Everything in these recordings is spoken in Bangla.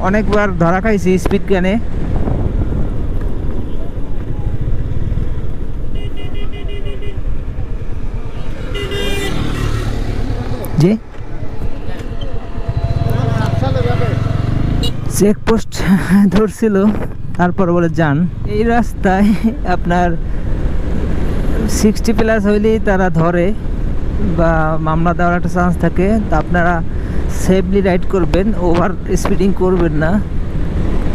অনেকবার ধরা খাইছি স্পিড গানে। জি চেকপোস্ট ধরছিল, তারপর বলে যান। এই রাস্তায় আপনার 60+ হইলেই তারা ধরে বা মামলা দেওয়ার একটা চান্স থাকে। তা আপনারা সেফলি রাইড করবেন, ওভার স্পিডিং করবেন না,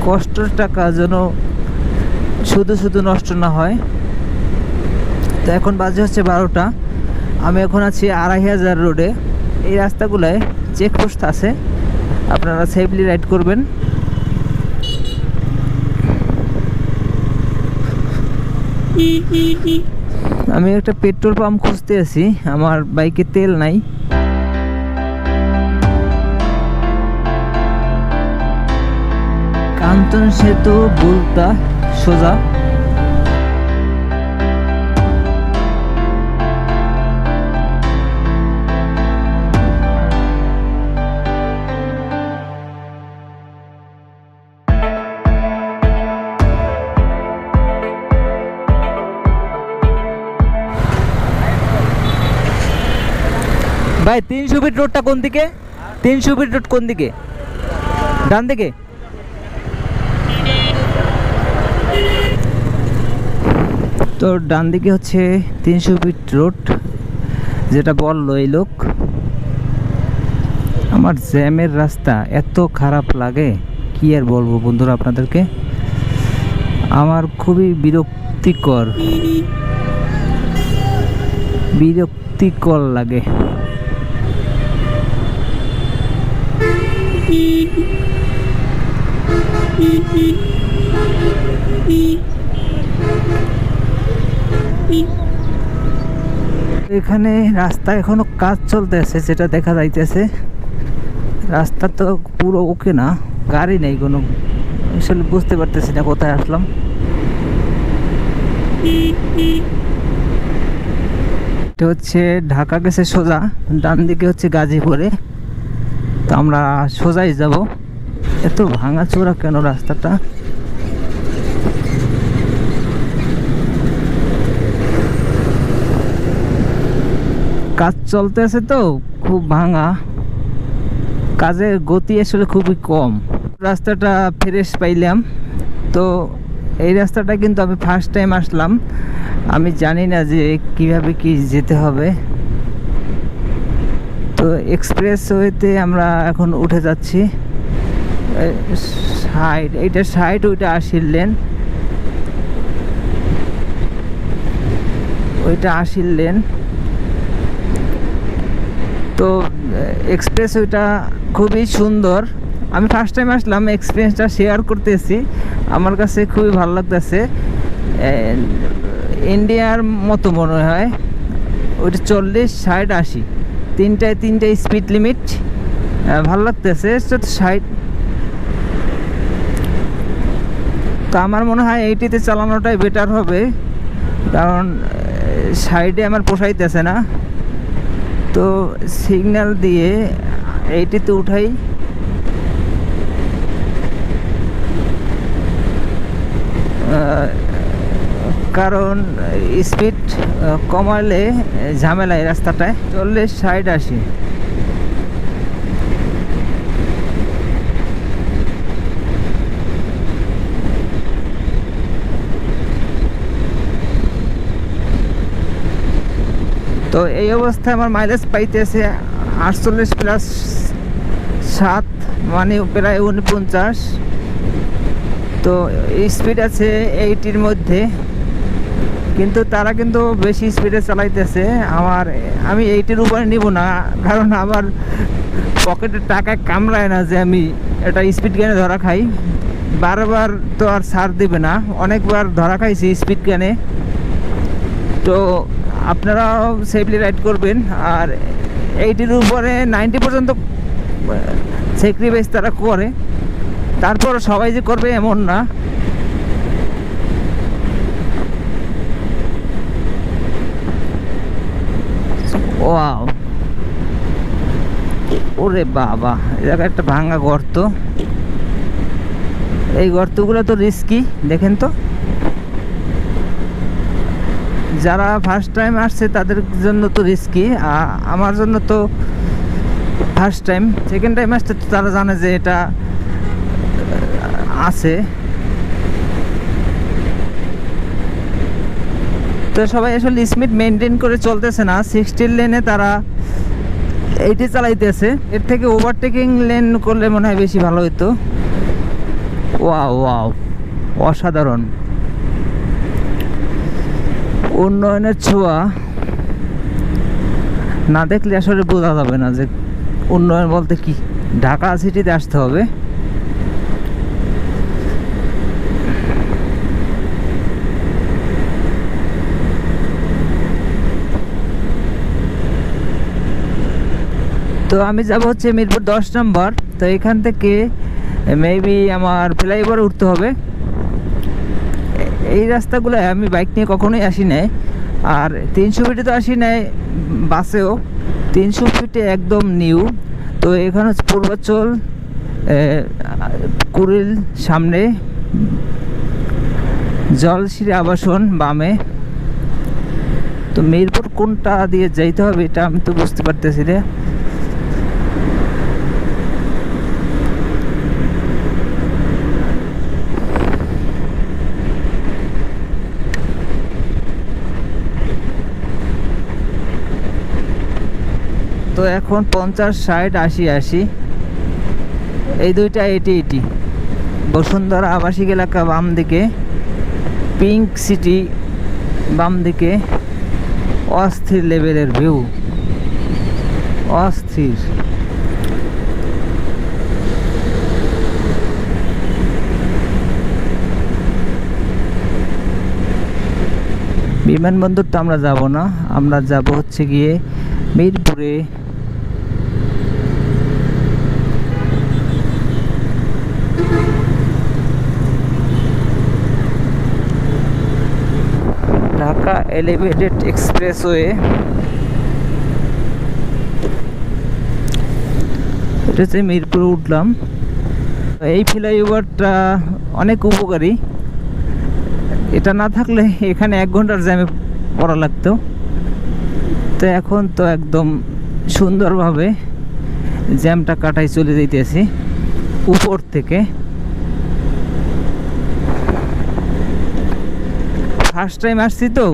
কষ্টের টাকা যেন শুধু শুধু নষ্ট না হয়। তো এখন বাজে হচ্ছে 12টা, আমি এখন আছি 2500 রোডে। এই রাস্তাগুলোয় চেকপোস্ট আছে, আপনারা সেফলি রাইড করবেন। আমি একটা পেট্রোল পাম্প খুঁজতে আছি, আমার বাইকে তেল নাই। কাঞ্চন সেতু বুলতা সোজা। ভাই 300 ফিট রোডটা কোন দিকে? 300 ফিট রোড কোন দিকে? ডান দিকে? তো ডান দিকে হচ্ছে 300 ফিট রোড, যেটা বললো এই লোক। আমার জ্যামের রাস্তা এত খারাপ লাগে, কি আর বলবো বন্ধুরা আপনাদেরকে, আমার খুবই বিরক্তিকর লাগে। এখানে রাস্তা এখনো কাজ চলতেছে, যেটা দেখা যাইতেছে। রাস্তা তো পুরো ওকে না, গাড়ি নেই কোনো, আসলে বুঝতে পারতেছি না কোথায় আসলাম। এটা হচ্ছে ঢাকা গেছে সোজা, ডান দিকে হচ্ছে গাজীপুরে। তো আমরা সোজাই যাব। এত ভাঙাচোরা কেন রাস্তাটা? কাজ চলতে আছে তো খুব ভাঙা, কাজের গতি আসলে খুবই কম। রাস্তাটা ফ্রেশ পাইলাম। তো এই রাস্তাটা কিন্তু আমি ফার্স্ট টাইম আসলাম, আমি জানি না যে কিভাবে কি যেতে হবে। তো এক্সপ্রেস ওয়েতে আমরা এখন উঠে যাচ্ছি। 60, এইটা 60, ওইটা 80 লেন, ওইটা 80 লেন। তো এক্সপ্রেস ওইটা খুবই সুন্দর। আমি ফার্স্ট টাইম আসলাম, এক্সপিরিয়েন্সটা শেয়ার করতেছি, আমার কাছে খুবই ভালো লাগতেছে। ইন্ডিয়ার মতো মনে হয়। ওইটা 40, 60, 80 তিনটায় স্পিড লিমিট, ভালো লাগতেছে। 60, তো আমার মনে হয় 80-তে চালানোটাই বেটার হবে, কারণ 60-এ আমার পোষাইতেছে না। তো সিগন্যাল দিয়ে 80-তে উঠাই। কারণ স্পিড কমালে ঝামেলা এই রাস্তাটায়। 40, 60, 80। তো এই অবস্থায় আমার মাইলেজ পাইতেছে 48+7, মানে প্রায় 49। তো স্পিড আছে 80-র মধ্যে, কিন্তু তারা কিন্তু বেশি স্পিডে চালাইতেছে। আমি 80-র উপরে নিব না, কারণ আমার পকেটের টাকা কামড়ায় না যে আমি এটা স্পিড গানে ধরা খাই। বারবার তো আর ছাড় দেবে না, অনেকবার ধরা খাইছি স্পিড গানে। তো আপনারাও সেফলি রাইড করবেন। আর 80-র উপরে 90 পর্যন্ত স্যাক্রিফাইস তারা করে, তারপর সবাই যে করবে এমন না। ওয়াও, ওরে বাবা, এই জায়গায় একটা ভাঙা গর্ত। এই গর্তগুলো তো রিস্কি, দেখেন তো। যারা ফার্স্ট টাইম আসছে তাদের জন্য তো রিস্কি, আমার জন্য তো ফার্স্ট টাইম। সেকেন্ড টাইম আসছে তো তারা জানে যে এটা আছে। তো সবাই আসলে স্পিড মেনটেন করে চলতেছে না, 60 লেনে তারা এইটি চালাইতেছে। এর থেকে ওভারটেকিং লেন করলে মনে হয় বেশি ভালো হতো। ওয়াও ওয়াও, অসাধারণ উন্নয়নের ছোঁয়া। না দেখলে আসলে বোঝা যাবে না যে উন্নয়ন বলতে কি। ঢাকা সিটিতে আসতে হবে। তো আমি যাব হচ্ছে মিরপুর 10 নম্বর। তো এখান থেকে মেবি আমার ফ্লাইওভারে উঠতে হবে। এই রাস্তাগুলো আমি বাইক নিয়ে কখনোই আসি নাই, আর 300 ফিটে তো আসি নাই বাসেও। 300 ফিটে একদম নিউ। তো এখানে হচ্ছে পূর্বাচল, কুড়িল সামনে, জলশিরি আবাসন বামে। তো মিরপুর কোনটা দিয়ে যাইতে হবে এটা আমি তো বুঝতে পারতেছি রে। তো এখন 50, 60, 80, 80 এই দুইটা 80, 80। বসুন্ধরা আবাসিক এলাকা বাম দিকে, পিঙ্ক সিটি বাম দিকে। অস্থির লেভেলের ভিউ, অস্থির। বিমানবন্দর তো আমরা যাব না, আমরা যাব হচ্ছে গিয়ে মিরপুরে। ঢাকা এলিভেটেড এক্সপ্রেসওয়ে, এটা হচ্ছে মিরপুরে উঠলাম। এই ফ্লাইওভারটা অনেক উপকারী। এটা না থাকলে এখানে 1 ঘন্টার জ্যামে পড়া লাগতো। তো এখন তো একদম সুন্দরভাবে জ্যামটা কাটাই চলে যাইতেছি উপর থেকে। ফার্স্ট টাইম আসছি তো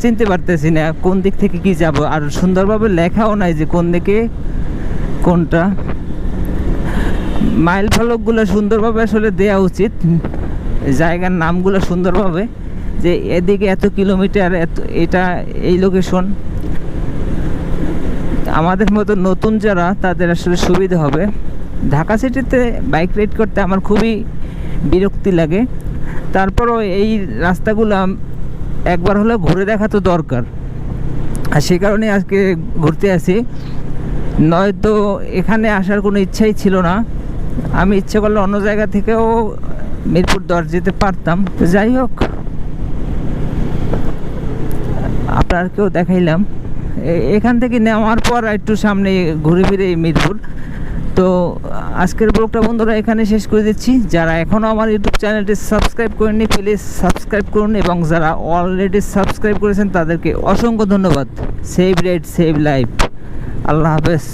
চিনতে পারতেছি না কোন দিক থেকে কি যাব, আর সুন্দরভাবে লেখাও নাই যে কোন দিকে কোনটা। মাইল ফলকগুলো সুন্দরভাবে আসলে দেওয়া উচিত, জায়গার নামগুলো সুন্দরভাবে, যে এদিকে এত কিলোমিটার, এত এটা এই লোকেশন। আমাদের মতো নতুন যারা তাদের আসলে সুবিধা হবে। ঢাকা সিটিতে বাইক রাইড করতে আমার খুবই বিরক্তি লাগে। তারপরও এই রাস্তাগুলো একবার হলেও ঘুরে দেখা তো দরকার, আর সে কারণে আজকে ঘুরতে আসি। নয়তো এখানে আসার কোনো ইচ্ছাই ছিল না। আমি ইচ্ছে করলে অন্য জায়গা থেকেও মিরপুর 10 যেতে পারতাম। তো যাই হোক, আপনারকেও দেখাইলাম। এখান থেকে নেওয়ার পর একটু সামনে ঘুরে ফিরে মিরপুর। তো আজকের ব্লগটা বন্ধুরা এখানে শেষ করে দিচ্ছি। যারা এখনও আমার ইউটিউব চ্যানেলটি সাবস্ক্রাইব করেননি প্লিজ সাবস্ক্রাইব করুন, এবং যারা অলরেডি সাবস্ক্রাইব করেছেন তাদেরকে অসংখ্য ধন্যবাদ। Save ride save life. আল্লাহ হাফেজ।